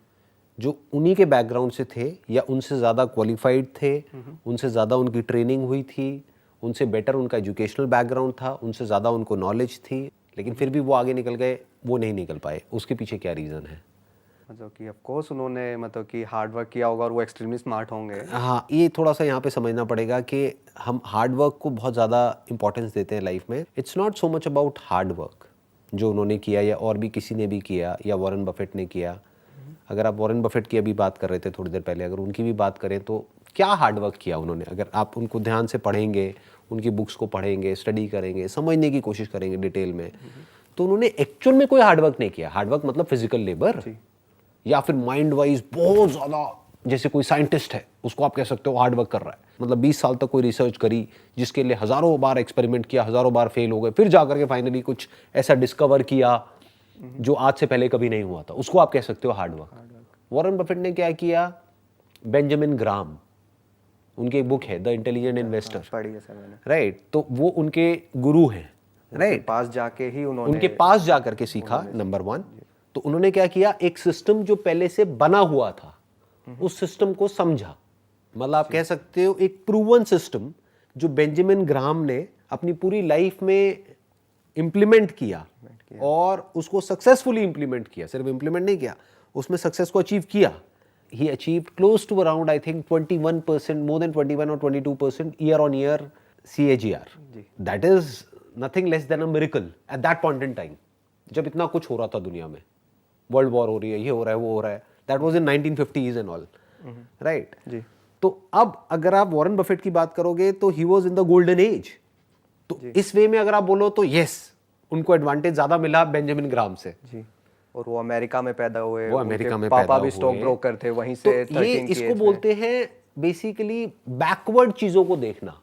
जो उन्हीं के बैकग्राउंड से थे या उनसे ज़्यादा क्वालिफाइड थे, उनसे ज़्यादा उनकी ट्रेनिंग हुई थी, उनसे बेटर उनका एजुकेशनल बैकग्राउंड था, उनसे ज़्यादा उनको नॉलेज थी, लेकिन फिर भी वो आगे निकल गए, वो नहीं निकल पाए। उसके पीछे क्या रीज़न है? मतलब कि ऑफ कोर्स उन्होंने मतलब कि हार्ड वर्क किया होगा और वो एक्सट्रीमली स्मार्ट होंगे। हाँ, ये थोड़ा सा यहाँ पे समझना पड़ेगा कि हम हार्ड वर्क को बहुत ज़्यादा इंपॉर्टेंस देते हैं लाइफ में। It's not so much about hard work जो उन्होंने किया या और भी किसी ने भी किया या वॉरेन बफेट ने किया। अगर आप वॉरेन बफेट की अभी बात कर रहे थे थोड़ी देर पहले, अगर उनकी भी बात करें तो क्या हार्ड वर्क किया उन्होंने, अगर आप उनको ध्यान से पढ़ेंगे, उनकी बुक्स को पढ़ेंगे, स्टडी करेंगे, समझने की कोशिश करेंगे डिटेल में, तो उन्होंने एक्चुअल में कोई हार्ड वर्क नहीं किया। हार्ड वर्क मतलब फिजिकल लेबर या फिर माइंड वाइज बहुत ज़्यादा, जैसे कोई साइंटिस्ट है उसको आप कह सकते हो हार्ड वर्क कर रहा है, मतलब 20 साल तक कोई रिसर्च करी जिसके लिए हज़ारों बार एक्सपेरिमेंट किया, हज़ारों बार फेल हो गए, फिर जा करके फाइनली कुछ ऐसा डिस्कवर किया जो आज से पहले कभी नहीं हुआ था, उसको आप कह सकते हो हार्ड वर्क। वॉरेन बफेट ने क्या किया, बेंजामिन ग्राम, उनकी एक बुक है द इंटेलिजेंट इन्वेस्टर, पढ़ी है सर मैंने। राइट, तो वो उनके गुरु हैं, राइट, पास जाके ही उन्होंने उनके पास जा करके सीखा, नंबर वन। तो उन्होंने क्या किया, एक सिस्टम जो पहले से बना हुआ था उस सिस्टम को समझा, मतलब आप कह सकते हो एक प्रूवन सिस्टम जो बेंजामिन ग्राहम ने अपनी पूरी लाइफ में इंप्लीमेंट किया और उसको सक्सेसफुली इंप्लीमेंट किया, सिर्फ इंप्लीमेंट नहीं किया, उसमें सक्सेस को अचीव किया। He achieved close to around I think 21%, more than 21 और 22% year on year CAGR। That is nothing less than a miracle at that point in time, जब इतना कुछ हो रहा था दुनिया में, वर्ल्ड वॉर हो रही है, ये हो रहा है, वो हो रहा है, that was in 1950s and all, right. जी। तो अब अगर आप वॉरेन बफेट की बात करोगे तो he was in the golden age, तो इस वे में अगर आप बोलो तो यस, उनको एडवांटेज ज्यादा मिला बेंजामिन ग्राहम से। जी, और वो अमेरिका में पैदा हुए, वो अमेरिका में पापा पैदा भी स्टॉक हुए। ब्रोकर थे, वहीं तो से ये 13 की इसको एज में। बोलते हैं बेसिकली बैकवर्ड चीजों को देखना,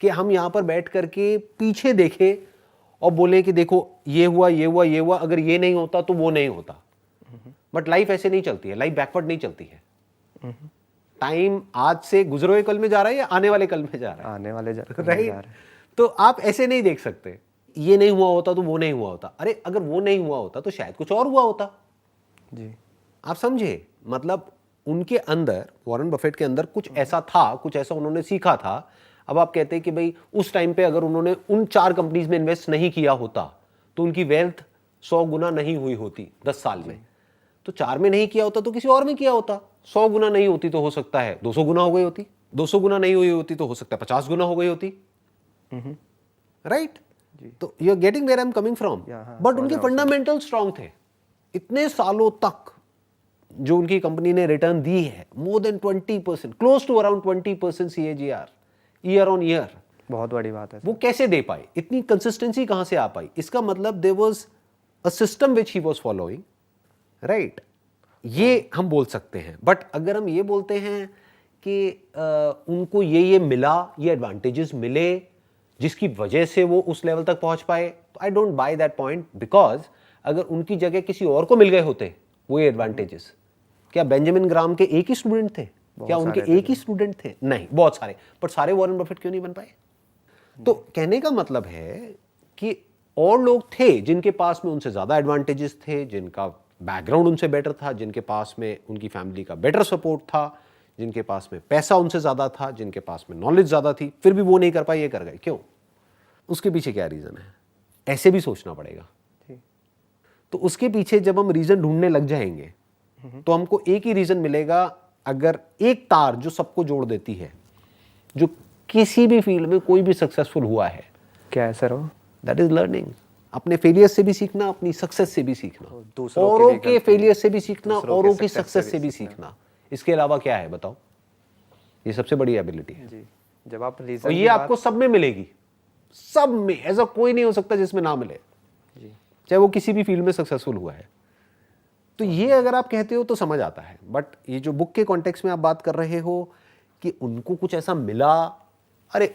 कि हम यहाँ पर बैठ करके पीछे देखें और बोले कि देखो ये हुआ, ये हुआ, ये हुआ, अगर ये नहीं होता तो वो नहीं होता। बट लाइफ ऐसे नहीं चलती है, लाइफ बैकवर्ड नहीं चलती है। टाइम आज से गुजरे हुए कल में जा रहा है या आने वाले कल में जा रहा है, आने वाले राइट? तो आप ऐसे नहीं देख सकते, ये नहीं हुआ होता तो वो नहीं हुआ होता। अरे अगर वो नहीं हुआ होता तो शायद कुछ और हुआ होता। जी। आप समझे, मतलब उनके अंदर, वॉरेन बफेट के अंदर कुछ ऐसा था, कुछ ऐसा उन्होंने सीखा था। अब आप कहते हैं कि भाई उस टाइम पे अगर उन्होंने उन 4 कंपनीज में इन्वेस्ट नहीं किया होता तो उनकी वेल्थ 100 गुना नहीं हुई होती 10 साल में। तो 4 में नहीं किया होता तो किसी और में किया होता। 100 गुना नहीं होती तो हो सकता है 200 गुना हो गई होती, 200 गुना नहीं हुई होती तो हो सकता है 50 गुना हो गई होती, राइट? तो you are getting where I am coming from. But उनके फंडामेंटल स्ट्रांग थे। इतने सालों तक जो उनकी कंपनी ने रिटर्न दी है, more than 20%, close to around 20% CAGR year on year, बहुत बड़ी बात है। वो कैसे दे पाए? इतनी कंसिस्टेंसी कहां से आ पाई? इसका मतलब there was a system which he was following, right? ये हम बोल सकते हैं। बट अगर हम ये बोलते हैं कि उनको ये मिला, ये एडवांटेजेस मिले जिसकी वजह से वो उस लेवल तक पहुंच पाए, तो I don't by that point. Because अगर उनकी जगह किसी और को मिल गए होते वो एडवांटेजेस, क्या बेंजामिन ग्राम के एक ही स्टूडेंट थे? क्या उनके एक ही स्टूडेंट थे? नहीं, बहुत सारे। पर सारे वॉरेन बफेट क्यों नहीं बन पाए? तो कहने का मतलब है कि और लोग थे जिनके पास में उनसे ज्यादा एडवांटेजेस थे, जिनका बैकग्राउंड उनसे बेटर था, जिनके पास में उनकी फैमिली का बेटर सपोर्ट था, जिनके पास में पैसा उनसे ज्यादा था, जिनके पास में नॉलेज ज्यादा थी, फिर भी वो नहीं कर पाए, ये कर गए। क्यों? उसके पीछे क्या रीजन है? ऐसे भी सोचना पड़ेगा। तो उसके पीछे जब हम रीजन ढूंढने लग जाएंगे तो हमको एक ही रीजन मिलेगा। अगर एक तार जो सबको जोड़ देती है, जो किसी भी फील्ड में कोई भी सक्सेसफुल हुआ है, क्या है सर वो? That is learning. अपने फेलियर से भी सीखना, अपनी सक्सेस से भी सीखना, दूसरों औरों की के फेलियर से भी सीखना, दूसरों औरों के की success सक्सेस से भी सीखना। इसके अलावा क्या है बताओ? ये सबसे बड़ी एबिलिटी है। जी। जब आप और रीजन ये आपको सब में मिलेगी, सब में। ऐसा कोई नहीं हो सकता जिसमें ना मिले, जी। चाहे वो किसी भी फील्ड में सक्सेसफुल हुआ है। तो ये अगर आप कहते हो तो समझ आता है। बट ये जो बुक के कॉन्टेक्स्ट में आप बात कर रहे हो कि उनको कुछ ऐसा मिला, अरे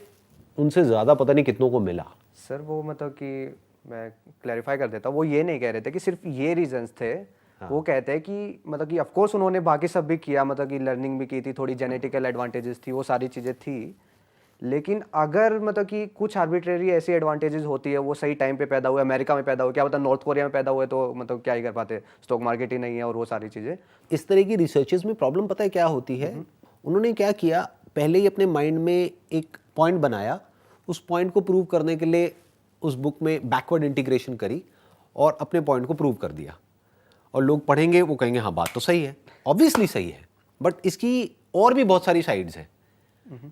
उनसे ज्यादा पता नहीं कितनों को मिला। सर वो मतलब कि मैं क्लैरिफाई कर देता हूँ, वो ये नहीं कह रहे थे कि सिर्फ ये रीजंस थे। वो कहते हैं कि मतलब कि ऑफ कोर्स उन्होंने बाकी सब भी किया, मतलब कि लर्निंग भी की थी, थोड़ी जेनेटिकल एडवांटेजेस थी, वो सारी चीज़ें थी। लेकिन अगर मतलब कि कुछ आर्बिट्रेरी ऐसी एडवांटेजेस होती है, वो सही टाइम पे पैदा हुए, अमेरिका में पैदा हुए, क्या पता नॉर्थ कोरिया में पैदा हुए, तो मतलब क्या ही कर पाते, स्टॉक मार्केट ही नहीं है और वो सारी चीज़ें। इस तरह की रिसर्चेस में प्रॉब्लम पता है क्या होती है? उन्होंने क्या किया, पहले ही अपने माइंड में एक पॉइंट बनाया, उस पॉइंट को प्रूव करने के लिए उस बुक में बैकवर्ड इंटीग्रेशन करी और अपने पॉइंट को प्रूव कर दिया। और लोग पढ़ेंगे, वो कहेंगे हाँ बात तो सही है, ऑब्वियसली सही है, बट इसकी और भी बहुत सारी साइड्स हैं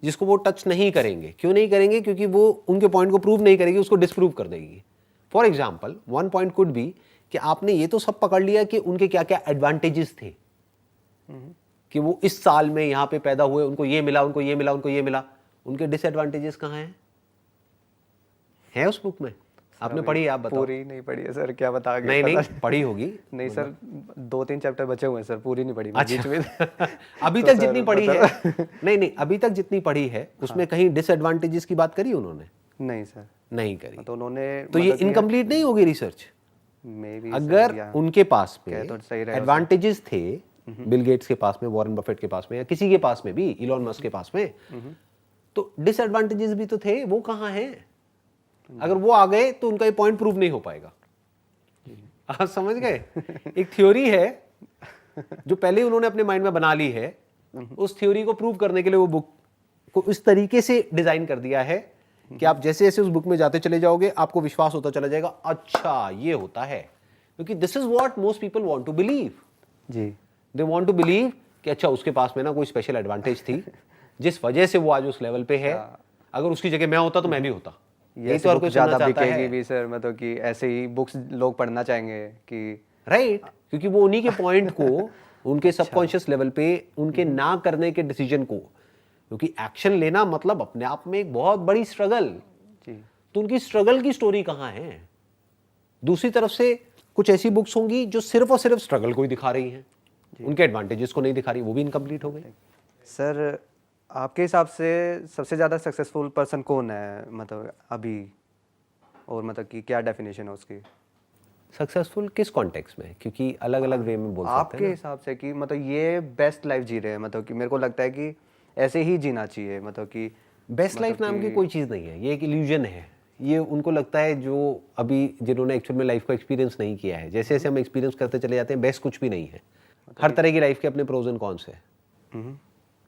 जिसको वो टच नहीं करेंगे। क्यों नहीं करेंगे? क्योंकि वो उनके पॉइंट को प्रूव नहीं करेगी, उसको डिसप्रूव कर देगी। For example, one point could be कि आपने ये तो सब पकड़ लिया कि उनके क्या क्या एडवांटेजेस थे, कि वो इस साल में यहां पे पैदा हुए, उनको ये मिला, उनको ये मिला, उनको ये मिला। उनके डिसएडवांटेजेस कहां हैं? है उस बुक में? आपने पढ़ी है? आप बताओ। पूरी नहीं पढ़ी है सर, क्या बता नहीं नहीं पढ़ी होगी। नहीं सर, 2-3 चैप्टर बचे हुए हैं सर, पूरी नहीं पढ़ी बीच में। अभी तक जितनी पढ़ी है, नहीं नहीं, अभी तक जितनी पढ़ी है उसमें कहीं डिसएडवांटेजेस की बात करी उन्होंने? नहीं सर, नहीं करी। तो उन्होंने तो ये इनकम्प्लीट नहीं होगी रिसर्च। मे अगर उनके पास में तो सही रहेगा एडवांटेजेस थे, बिल गेट्स के पास में, वॉरेन बफेट के पास में, या किसी के पास में भी, इलॉन मस्क के पास में, तो डिसएडवांटेजेस भी तो थे। वो कहां हैं? अगर वो आ गए तो उनका ये पॉइंट प्रूव नहीं हो पाएगा। आप समझ गए? एक थ्योरी है जो पहले ही उन्होंने अपने माइंड में बना ली है, उस थ्योरी को प्रूव करने के लिए वो बुक को इस तरीके से डिजाइन कर दिया है कि आप जैसे जैसे उस बुक में जाते चले जाओगे, आपको विश्वास होता चला जाएगा, अच्छा ये होता है। क्योंकि this is what most people want to believe. जी। दे वांट टू बिलीव कि अच्छा उसके पास में ना कोई स्पेशल एडवांटेज थी जिस वजह से वो आज उस लेवल पे है। अगर उसकी जगह मैं होता तो मैं भी होता। ये तो और कुछ ज्यादा बिकेगी भी सर, मतलब कि ऐसे ही बुक्स लोग पढ़ना चाहेंगे कि राइट, क्योंकि वो उन्हीं के पॉइंट को उनके सबकॉन्शियस लेवल पे, उनके ना करने के डिसीजन को, क्योंकि एक्शन लेना मतलब अपने आप में एक बहुत बड़ी स्ट्रगल। जी। तो उनकी स्ट्रगल की स्टोरी कहां है? दूसरी तरफ से कुछ ऐसी बुक्स होंगी जो सिर्फ और सिर्फ स्ट्रगल को ही दिखा रही हैं, उनके एडवांटेजेस को नहीं दिखा रही, वो भी इनकम्प्लीट हो गई। सर आपके हिसाब से सबसे ज़्यादा सक्सेसफुल पर्सन कौन है मतलब अभी, और मतलब कि क्या डेफिनेशन है उसकी? सक्सेसफुल किस कॉन्टेक्स्ट में, क्योंकि अलग अलग वे में बोल सकते आपके हैं हिसाब से कि मतलब ये बेस्ट लाइफ जी रहे हैं, मतलब कि मेरे को लगता है कि ऐसे ही जीना चाहिए, मतलब कि बेस्ट लाइफ नाम की कोई चीज़ नहीं है, ये एक इल्यूजन है। ये उनको लगता है जो अभी जिन्होंने एक्चुअल में लाइफ को एक्सपीरियंस नहीं किया है। जैसे जैसे हम एक्सपीरियंस करते चले जाते हैं, बेस्ट कुछ भी नहीं है। हर तरह की लाइफ के अपने प्रोज एंड कॉन्स है।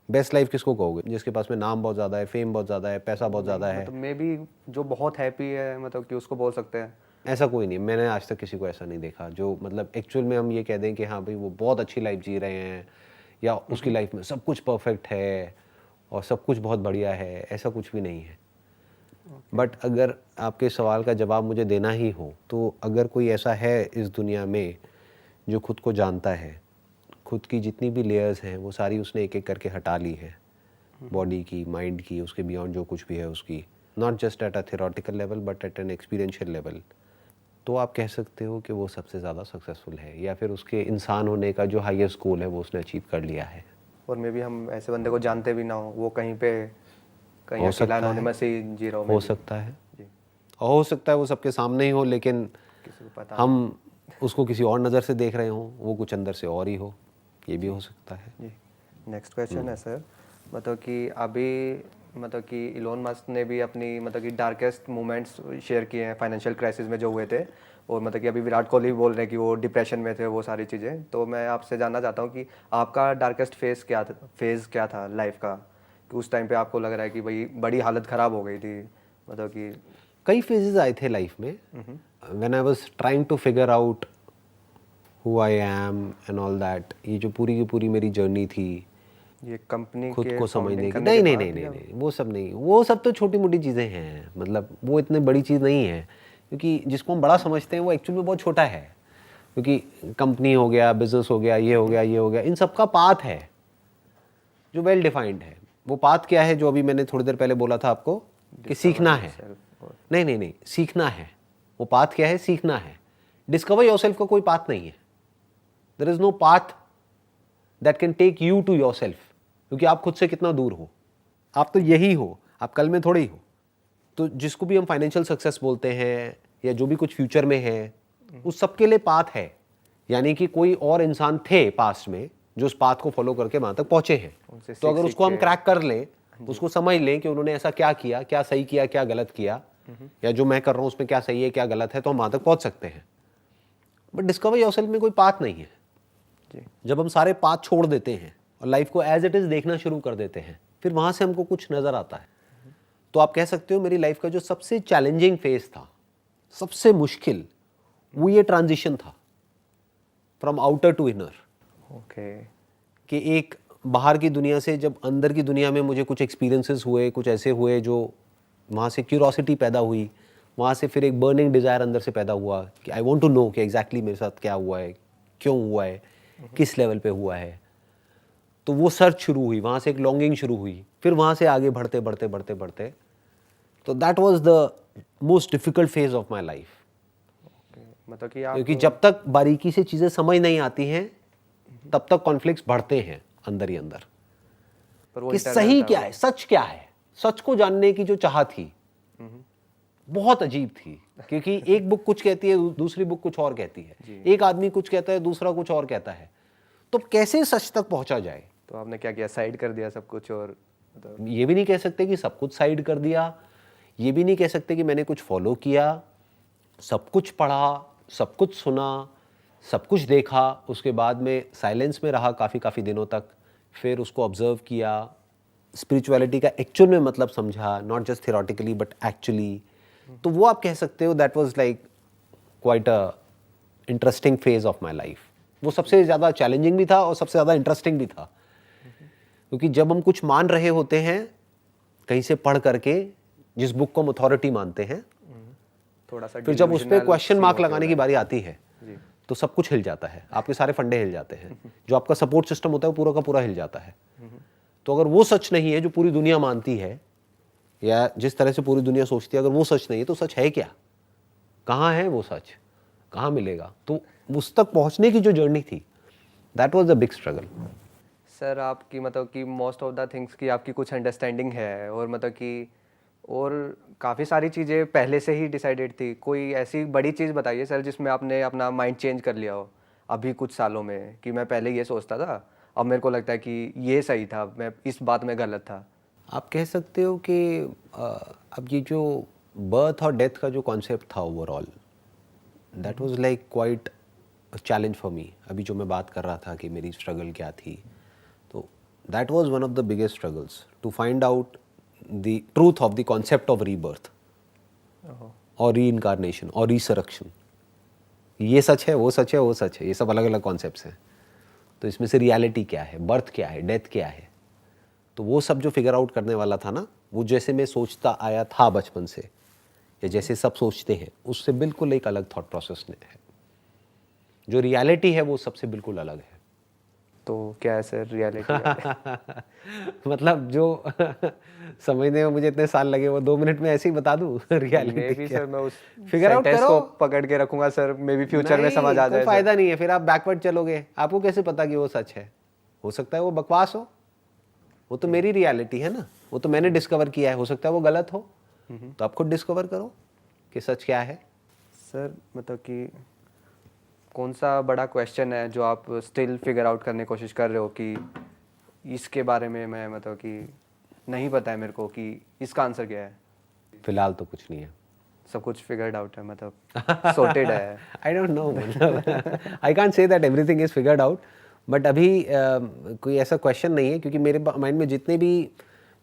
बेस्ट लाइफ किसको कहोगे? जिसके पास में नाम बहुत ज़्यादा है, फेम बहुत ज़्यादा है, पैसा बहुत ज़्यादा है। मतलब मे बी जो बहुत हैप्पी है, मतलब कि उसको बोल सकते हैं। ऐसा कोई नहीं, मैंने आज तक किसी को ऐसा नहीं देखा जो मतलब एक्चुअल में हम ये कह दें कि हाँ भाई वो बहुत अच्छी लाइफ जी रहे हैं या उसकी लाइफ में सब कुछ परफेक्ट है और सब कुछ बहुत बढ़िया है, ऐसा कुछ भी नहीं है। बट अगर आपके सवाल का जवाब मुझे देना ही हो तो अगर कोई ऐसा है इस दुनिया में जो खुद को जानता है, खुद की जितनी भी लेयर्स हैं वो सारी उसने एक एक करके हटा ली है, बॉडी की, माइंड की, उसके बियॉन्ड जो कुछ भी है उसकी, not just at a theoretical level but at N experiential level, तो आप कह सकते हो कि वो सबसे ज़्यादा सक्सेसफुल है या फिर उसके इंसान होने का जो हाईएस्ट गोल है वो उसने अचीव कर लिया है। और मे बी हम ऐसे बंदे को जानते भी ना हो, वो कहीं पे कहीं हो अकेला सकता होने है, में से जी रहा हो सकता है, जी, और हो सकता है वो सबके सामने ही हो लेकिन किसी को पता हम उसको किसी और नज़र से देख रहे हों, वो कुछ अंदर से और ही हो, ये भी हो सकता है। जी। नेक्स्ट क्वेश्चन है सर, मतलब कि अभी मतलब कि इलोन मस्क ने भी अपनी मतलब कि डार्केस्ट मोमेंट्स शेयर किए हैं फाइनेंशियल क्राइसिस में जो हुए थे, और मतलब कि अभी विराट कोहली भी बोल रहे हैं कि वो डिप्रेशन में थे, वो सारी चीज़ें। तो मैं आपसे जानना चाहता हूँ कि आपका डार्केस्ट फेज़ क्या था लाइफ का, कि उस टाइम पे आपको लग रहा है कि भाई बड़ी हालत ख़राब हो गई थी, मतलब कि कई फेजेस आए थे लाइफ में when I was trying to figure out who I am and all that. ये जो पूरी की पूरी मेरी जर्नी थी ये कंपनी खुद के को फाउंडिंग समझने की, करने नहीं के नहीं बाद नहीं नहीं या नहीं, वो सब नहीं, वो सब तो छोटी मोटी चीज़ें हैं, मतलब वो इतनी बड़ी चीज़ नहीं है, क्योंकि जिसको हम बड़ा समझते हैं वो एक्चुअली में बहुत छोटा है। क्योंकि कंपनी हो गया, बिजनेस हो गया, ये हो गया, ये हो गया, इन सब का पाथ है जो वेल डिफाइंड है। वो पाथ क्या है जो अभी मैंने थोड़ी देर पहले बोला था आपको कि सीखना है। self और नहीं नहीं नहीं, सीखना है। वो पाथ क्या है? सीखना है। डिस्कवर योरसेल्फ का कोई पाथ नहीं है। There is no path that can take you to yourself, क्योंकि आप खुद से कितना दूर हो। आप तो यही हो, आप कल में थोड़े ही हो। तो जिसको भी हम फाइनेंशियल सक्सेस बोलते हैं या जो भी कुछ फ्यूचर में है, उस सबके लिए पाथ है। यानी कि कोई और इंसान थे पास्ट में जो उस पाथ को फॉलो करके वहां तक पहुंचे हैं। उनसे तो अगर सीख उसको हम के क्रैक कर लें, उसको समझ लें कि उन्होंने ऐसा क्या किया, क्या सही किया, क्या गलत किया, या जो मैं कर रहा हूं उसमें क्या सही है, क्या गलत है, तो हम वहां तक पहुंच सकते हैं। बट डिस्कवर योरसेल्फ में कोई पाथ नहीं है। जी जब हम सारे पाथ छोड़ देते हैं और लाइफ को एज इट इज देखना शुरू कर देते हैं, फिर वहां से हमको कुछ नजर आता है। तो आप कह सकते हो मेरी लाइफ का जो सबसे चैलेंजिंग फेज था, सबसे मुश्किल, वो ये ट्रांजिशन था from outer to inner. Okay कि एक बाहर की दुनिया से जब अंदर की दुनिया में मुझे कुछ एक्सपीरियंसेस हुए, कुछ ऐसे हुए जो वहाँ से क्यूरोसिटी पैदा हुई, वहाँ से फिर एक बर्निंग डिज़ायर अंदर से पैदा हुआ कि आई वांट टू नो कि एग्जैक्टली मेरे साथ क्या हुआ है, क्यों हुआ है, किस लेवल पे हुआ है। तो वो सर्च शुरू हुई, वहाँ से एक लॉन्गिंग शुरू हुई, फिर वहाँ से आगे बढ़ते बढ़ते बढ़ते बढ़ते, तो that was the most difficult phase of my life. मतलब कि आप क्योंकि जब तक बारीकी से चीज़ें समझ नहीं आती हैं तब तक कॉन्फ्लिक्ट्स बढ़ते हैं अंदर ही अंदर पर वो कि internal सही था क्या वो। है, सच क्या है। सच को जानने की जो चाह थी बहुत अजीब थी, क्योंकि एक बुक कुछ कहती है, दूसरी बुक कुछ और कहती है, एक आदमी कुछ कहता है, दूसरा कुछ और कहता है। तो कैसे सच तक पहुंचा जाए? तो आपने क्या किया, साइड कर दिया सब कुछ, और मतलब ये भी नहीं कह सकते कि सब कुछ साइड कर दिया, ये भी नहीं कह सकते कि मैंने कुछ फॉलो किया। सब कुछ पढ़ा, सब कुछ सुना, सब कुछ देखा, उसके बाद में साइलेंस में रहा काफ़ी दिनों तक, फिर उसको ऑब्जर्व किया, स्पिरिचुअलिटी का एक्चुअल में मतलब समझा, not just theoretically but actually. तो वो आप कह सकते हो that was like quite a interesting phase of my life. वो सबसे ज़्यादा चैलेंजिंग भी था और सबसे ज़्यादा इंटरेस्टिंग भी था, क्योंकि जब हम कुछ मान रहे होते हैं कहीं से पढ़ करके, जिस बुक को हम अथॉरिटी मानते हैं, थोड़ा सा फिर जब उस पर delusional क्वेश्चन सी मार्क होते हो लगाने की बारी आती है जी तो सब कुछ हिल जाता है, आपके सारे फंडे हिल जाते हैं, जो आपका सपोर्ट सिस्टम होता है वो पूरा का पूरा हिल जाता है। तो अगर वो सच नहीं है जो पूरी दुनिया मानती है या जिस तरह से पूरी दुनिया सोचती है, अगर वो सच नहीं है तो सच है क्या? कहाँ है वो सच? कहाँ मिलेगा? तो उस तक पहुंचने की जो जर्नी थी, that was the big struggle. Sir. आपकी मतलब कि मोस्ट ऑफ द थिंग्स की आपकी कुछ अंडरस्टैंडिंग है, और मतलब कि और काफ़ी सारी चीज़ें पहले से ही डिसाइडेड थी। कोई ऐसी बड़ी चीज़ बताइए सर जिसमें आपने अपना माइंड चेंज कर लिया हो अभी कुछ सालों में, कि मैं पहले ये सोचता था, अब मेरे को लगता है कि ये सही था, मैं इस बात में गलत था। आप कह सकते हो कि अब ये जो बर्थ और डेथ का जो कॉन्सेप्ट था overall, that was like quite challenge for me. अभी जो मैं बात कर रहा था कि मेरी स्ट्रगल क्या थी, तो that was one of the biggest struggles to find out the truth of the concept of rebirth और री इनकारनेशन और रिसरेक्शन। ये सच है, वो सच है, वो सच है, ये सब अलग अलग कॉन्सेप्ट्स हैं। तो इसमें से रियलिटी क्या है, बर्थ क्या है, डेथ क्या है, तो वो सब जो फिगर आउट करने वाला था ना, वो जैसे मैं सोचता आया था बचपन से, या जैसे सब सोचते हैं, उससे बिल्कुल एक अलग थॉट प्रोसेस है। जो रियलिटी है वो सबसे बिल्कुल अलग है। तो क्या है सर रियलिटी? मतलब जो समझने में मुझे इतने साल लगे वो 2 मिनट में ऐसे ही बता दूं मे रियलिटी बी क्या। सर मैं उस फिगर आउट सेंटेंस करो। को पकड़ के रखूंगा सर, मे बी फ्यूचर में समझ आ कोई जाए सर। फायदा नहीं है, फिर आप बैकवर्ड चलोगे, आपको कैसे पता कि वो सच है? हो सकता है वो बकवास हो, वो तो मेरी रियलिटी है ना, वो तो मैंने डिस्कवर किया है, हो सकता है वो गलत हो, तो आप खुद डिस्कवर करो कि सच क्या है। सर मतलब कि कौन सा बड़ा क्वेश्चन है जो आप स्टिल फिगर आउट करने की कोशिश कर रहे हो कि इसके बारे में मैं मतलब कि नहीं पता है मेरे को कि इसका आंसर क्या है? फिलहाल तो कुछ नहीं है। सब कुछ फिगर्ड आउट है, मतलब सॉर्टेड है। आई डोंट नो, मतलब I can't say that everything is figured out, but अभी कोई ऐसा क्वेश्चन नहीं है, क्योंकि मेरे माइंड में जितने भी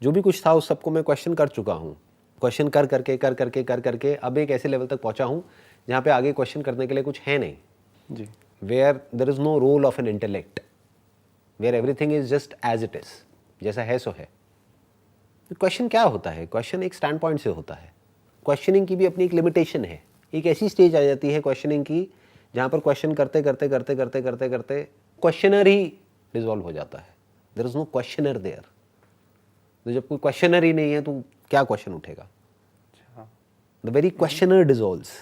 जो भी कुछ था उस सबको मैं क्वेश्चन कर चुका हूँ। क्वेश्चन कर करके अब एक ऐसे लेवल तक पहुँचा हूँ जहाँ पे आगे क्वेश्चन करने के लिए कुछ है नहीं। जी। Where there is no role of an intellect, where everything is just as it is, जैसा है सो है। क्वेश्चन क्या होता है? क्वेश्चन एक स्टैंड पॉइंट से होता है। क्वेश्चनिंग की भी अपनी एक लिमिटेशन है। एक ऐसी स्टेज आ जाती है क्वेश्चनिंग की जहाँ पर क्वेश्चन करते करते क्वेश्चनर ही डिसॉल्व हो जाता है। There is no questioner there. तो जब कोई क्वेश्चनर ही नहीं है तो क्या क्वेश्चन उठेगा? The very questioner dissolves.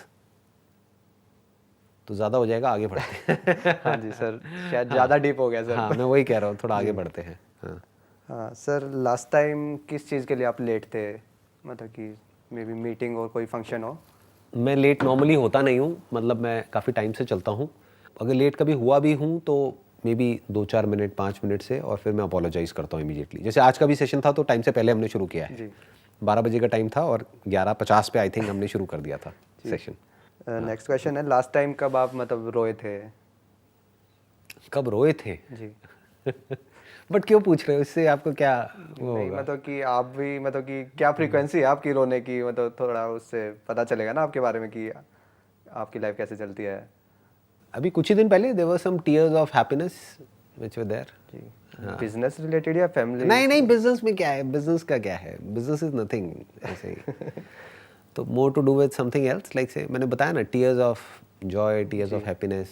तो ज़्यादा हो जाएगा, आगे बढ़ते हैं। हाँ जी सर, शायद ज़्यादा डीप हो गया सर। हाँ, मैं वही कह रहा हूँ, थोड़ा आगे बढ़ते हैं। हाँ, हाँ सर, लास्ट टाइम किस चीज़ के लिए आप लेट थे? मतलब कि मे बी मीटिंग और कोई फंक्शन हो? मैं लेट नॉर्मली होता नहीं हूँ, मतलब मैं काफ़ी टाइम से चलता हूँ। अगर लेट कभी हुआ भी हूँ तो मे बी 2-4 मिनट 5 मिनट से, और फिर मैं अपोलोजाइज़ करता हूँ इमीडिएटली। जैसे आज का भी सेशन था तो टाइम से पहले हमने शुरू किया है। जी। 12 बजे का टाइम था और 11:50 पे आई थिंक हमने शुरू कर दिया था सेशन। नेक्स्ट क्वेश्चन है, लास्ट टाइम कब आप मतलब रोए थे? कब रोए थे? जी। बट क्यों पूछ रहे हो? इससे आपको क्या वो नहीं होगा? मतलब कि आप भी मतलब कि क्या फ्रीक्वेंसी है आपकी रोने की, मतलब थोड़ा उससे पता चलेगा ना आपके बारे में कि आपकी लाइफ कैसे चलती है। अभी कुछ ही दिन पहले there were some tears of happiness which were there. जी। बिजनेस रिलेटेड या फैमिली? नहीं, बिजनेस में क्या है? बिजनेस का क्या है? बिजनेस इज नथिंग ऐसे ही। तो more to do with something else, like से मैंने बताया ना, tears of joy, tears of happiness.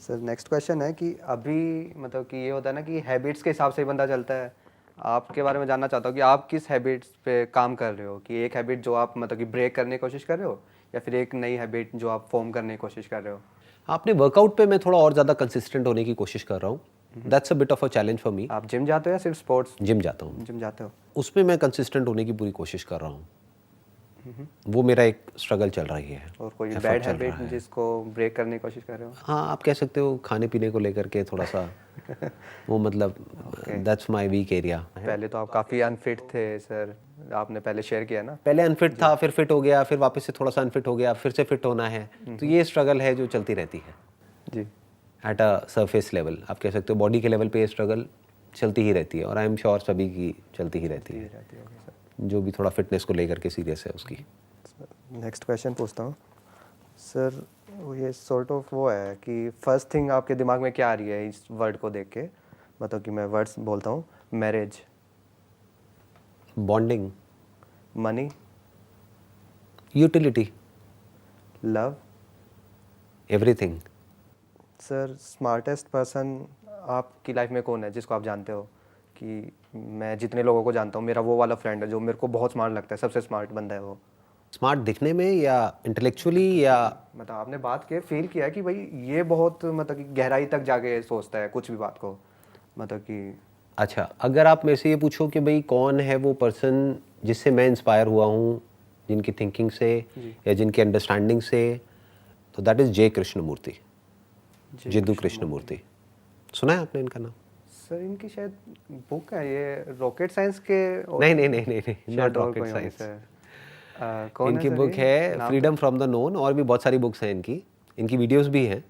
Sir next question है कि अभी मतलब कि ये होता है ना कि हैबिट्स के हिसाब से ही बंदा चलता है। आपके बारे में जानना चाहता हूँ कि आप किस हैबिट्स पे काम कर रहे हो, कि एक हैबिट जो आप मतलब कि ब्रेक करने की कोशिश कर रहे हो, या फिर एक नई हैबिट जो आप फॉर्म करने की कोशिश कर रहे हो? आपने वर्कआउट पे मैं थोड़ा और ज़्यादा कंसिस्टेंट होने की कोशिश कर रहा हूँ। That's a bit of a challenge for me. आप जिम जाते हो या सिर्फ स्पोर्ट्स? जिम जाता हूँ, जिम जाते हो। उसमें मैं कंसिस्टेंट होने की पूरी कोशिश कर रहा हूँ। वो मेरा एक स्ट्रगल चल रही है। और कोई effort बैड चल हैबिट रहा है। जिसको ब्रेक करने की कोशिश कर रहे हो? हाँ, आप कह सकते हो खाने पीने को लेकर के थोड़ा सा वो, मतलब दैट्स माय वीक एरिया। पहले तो आप काफ़ी अनफिट थे सर, आपने पहले शेयर किया ना। पहले अनफिट था, फिर फिट हो गया, फिर वापस से थोड़ा सा अनफिट हो गया, फिर से फिट होना है। तो ये स्ट्रगल है जो चलती रहती है जी। At a surface level. आप कह सकते हो बॉडी के लेवल पे ये स्ट्रगल चलती ही रहती है, और आई एम श्योर सभी की चलती ही रहती है, जो भी थोड़ा फिटनेस को लेकर के सीरियस है उसकी। नेक्स्ट क्वेश्चन पूछता हूँ सर, ये सॉर्ट ऑफ वो है कि फर्स्ट थिंग आपके दिमाग में क्या आ रही है इस वर्ड को देख के? मतलब कि मैं वर्ड्स बोलता हूँ, marriage, bonding, money, utility, love. Everything. Sir smartest person आपकी लाइफ में कौन है जिसको आप जानते हो कि मैं जितने लोगों को जानता हूँ, मेरा वो वाला फ्रेंड है जो मेरे को बहुत स्मार्ट लगता है, सबसे स्मार्ट बंदा है वो? स्मार्ट दिखने में या इंटेलेक्चुअली, या मतलब आपने बात के फील किया कि भाई ये बहुत मतलब कि गहराई तक जाके सोचता है कुछ भी बात को, मतलब कि अच्छा, अगर आप मेरे से ये पूछो कि भाई कौन है वो पर्सन जिससे मैं इंस्पायर हुआ हूँ, जिनकी थिंकिंग से या जिनकी अंडरस्टैंडिंग से, तो that is J Krishnamurti, Jiddu Krishnamurti. सुना है आपने इनका नाम? सर इनकी शायद बुक है ये रॉकेट साइंस के नहीं, नॉट रॉकेट साइंस। इनकी बुक है फ्रीडम फ्रॉम द नोन, और भी बहुत सारी बुक्स हैं इनकी वीडियोस भी हैं।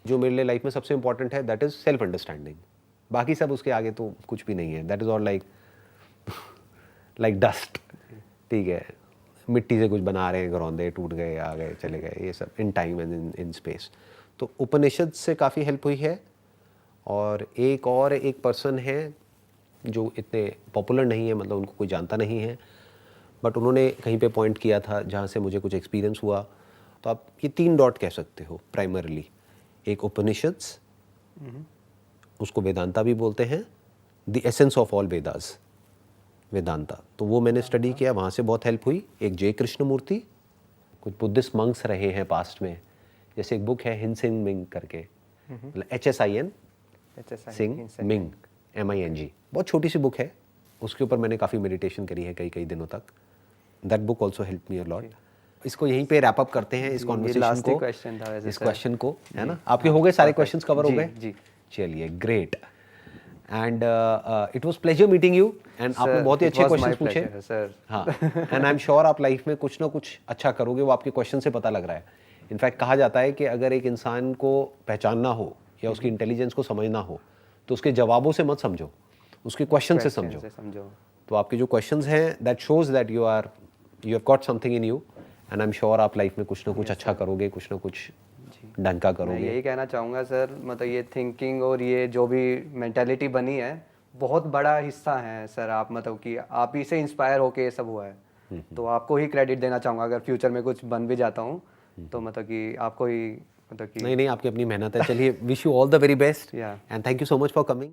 जो मेरे लिए लाइफ में सबसे इंपॉर्टेंट है दैट इज़ सेल्फ अंडरस्टैंडिंग। बाकी सब उसके आगे तो कुछ भी नहीं है, that is all like dust. ठीक है, मिट्टी से कुछ बना रहे हैं, घरौंदे टूट गए, आ गए, चले गए, ये सब in time and in space. तो उपनिषद से काफ़ी हेल्प हुई है। और एक पर्सन है जो इतने पॉपुलर नहीं है, मतलब उनको कोई जानता नहीं है, बट उन्होंने कहीं पे पॉइंट किया था जहाँ से मुझे कुछ एक्सपीरियंस हुआ। तो आप ये 3 डॉट कह सकते हो प्राइमरली। एक उपनिषद्स, उसको वेदांता भी बोलते हैं, the essence of all Vedas, Vedanta. तो वो मैंने स्टडी किया, वहाँ से बहुत हेल्प हुई। एक जे कृष्णमूर्ति, कुछ बुद्धिस्ट मंक्स रहे हैं पास्ट में, जैसे एक बुक है हिनसेन मिंग करके, मतलब HSIN सिंह मिंग MING, बहुत छोटी सी बुक है, उसके ऊपर मैंने काफ़ी मेडिटेशन करी है कई दिनों तक। That book also help me a lot. इसको यहीं पे रैप अप करते हैं इस कॉन्वर्सेशन को, इस क्वेश्चन को, है ना? आपके हो गए सारे क्वेश्चंस कवर हो गए? जी। चलिए, great. And it was pleasure meeting you, and आपने बहुत ही अच्छे क्वेश्चंस पूछे सर। हाँ, एंड आई एम श्योर आप लाइफ में कुछ ना कुछ अच्छा करोगे, वो आपके क्वेश्चन से पता लग रहा है। इनफैक्ट कहा जाता है कि अगर एक इंसान को पहचानना हो या उसकी इंटेलिजेंस को समझना हो तो उसके जवाबों से मत समझो, उसके क्वेश्चन से समझो। तो आपके जो क्वेश्चंस हैं that shows that you have got something in you, and I am sure आप लाइफ में कुछ ना कुछ अच्छा करोगे, कुछ ना कुछ ढंग का करोगे। मैं यही कहना चाहूँगा सर, मतलब ये थिंकिंग और ये जो भी मेंटालिटी बनी है बहुत बड़ा हिस्सा है सर। आप मतलब कि आप ही से इंस्पायर होके ये सब हुआ है, तो आपको ही क्रेडिट देना चाहूँगा। अगर फ्यूचर में कुछ बन भी जाता हूँ तो मतलब कि आपको ही, मतलब कि नहीं, आपकी अपनी मेहनत है। चलिए, wish you all the very best, and thank you so much for coming.